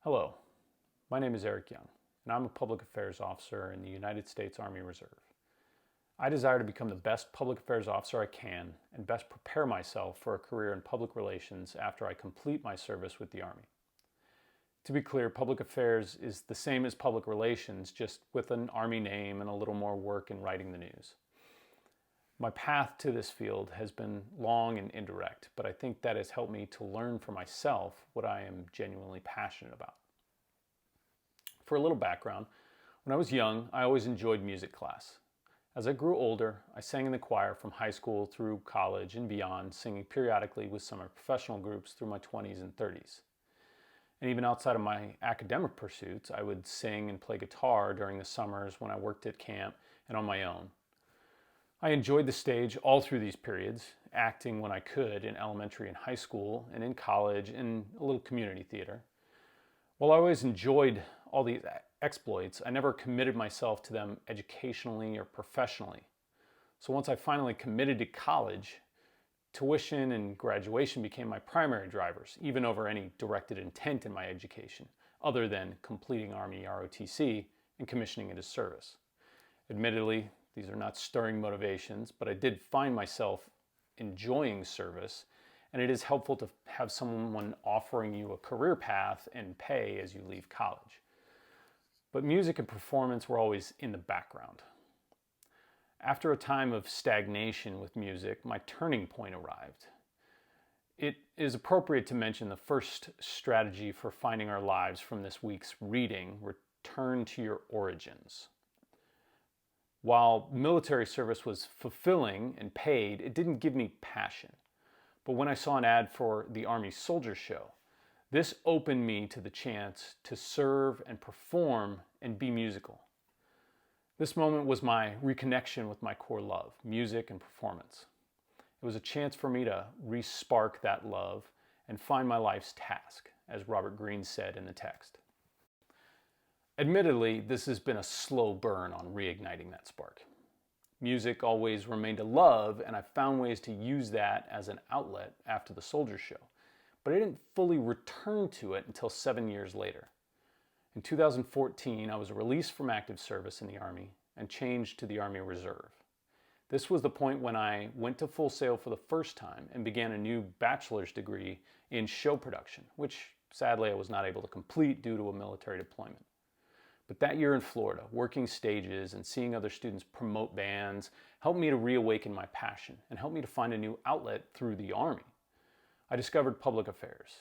Hello, my name is Eric Young, and I'm a Public Affairs Officer in the United States Army Reserve. I desire to become the best Public Affairs Officer I can and best prepare myself for a career in public relations after I complete my service with the Army. To be clear, public affairs is the same as public relations, just with an Army name and a little more work in writing the news. My path to this field has been long and indirect, but I think that has helped me to learn for myself what I am genuinely passionate about. For a little background, when I was young, I always enjoyed music class. As I grew older, I sang in the choir from high school through college and beyond, singing periodically with some professional groups through my 20s and 30s. And even outside of my academic pursuits, I would sing and play guitar during the summers when I worked at camp and on my own. I enjoyed the stage all through these periods, acting when I could in elementary and high school, and in college in a little community theater. While I always enjoyed all these exploits, I never committed myself to them educationally or professionally. So once I finally committed to college, tuition and graduation became my primary drivers, even over any directed intent in my education, other than completing Army ROTC and commissioning into service. Admittedly, these are not stirring motivations, but I did find myself enjoying service, and it is helpful to have someone offering you a career path and pay as you leave college. But music and performance were always in the background. After a time of stagnation with music, my turning point arrived. It is appropriate to mention the first strategy for finding our lives from this week's reading, Return to Your Origins. While military service was fulfilling and paid, it didn't give me passion. But when I saw an ad for the Army Soldier Show, this opened me to the chance to serve and perform and be musical. This moment was my reconnection with my core love, music and performance. It was a chance for me to re-spark that love and find my life's task, as Robert Greene said in the text. Admittedly, this has been a slow burn on reigniting that spark. Music always remained a love, and I found ways to use that as an outlet after the Soldier Show, but I didn't fully return to it until 7 years later. In 2014, I was released from active service in the Army and changed to the Army Reserve. This was the point when I went to Full Sail for the first time and began a new bachelor's degree in show production, which sadly I was not able to complete due to a military deployment. But that year in Florida, working stages and seeing other students promote bands helped me to reawaken my passion and helped me to find a new outlet through the Army. I discovered public affairs.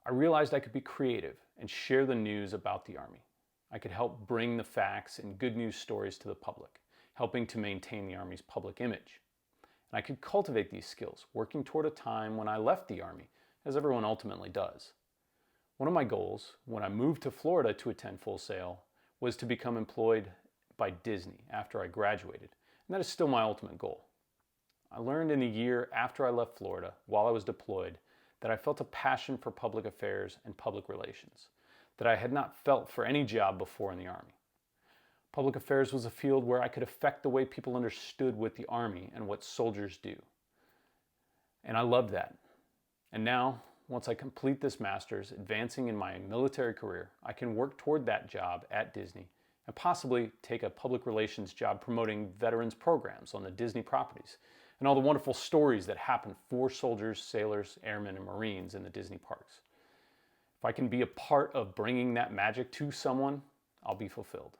I realized I could be creative and share the news about the Army. I could help bring the facts and good news stories to the public, helping to maintain the Army's public image. And I could cultivate these skills, working toward a time when I left the Army, as everyone ultimately does. One of my goals, when I moved to Florida to attend Full Sail, was to become employed by Disney after I graduated, and that is still my ultimate goal. I learned in the year after I left Florida, while I was deployed, that I felt a passion for public affairs and public relations, that I had not felt for any job before in the Army. Public affairs was a field where I could affect the way people understood what the Army and what soldiers do. And I loved that. And now, once I complete this master's, advancing in my military career, I can work toward that job at Disney and possibly take a public relations job promoting veterans programs on the Disney properties and all the wonderful stories that happen for soldiers, sailors, airmen, and Marines in the Disney parks. If I can be a part of bringing that magic to someone, I'll be fulfilled.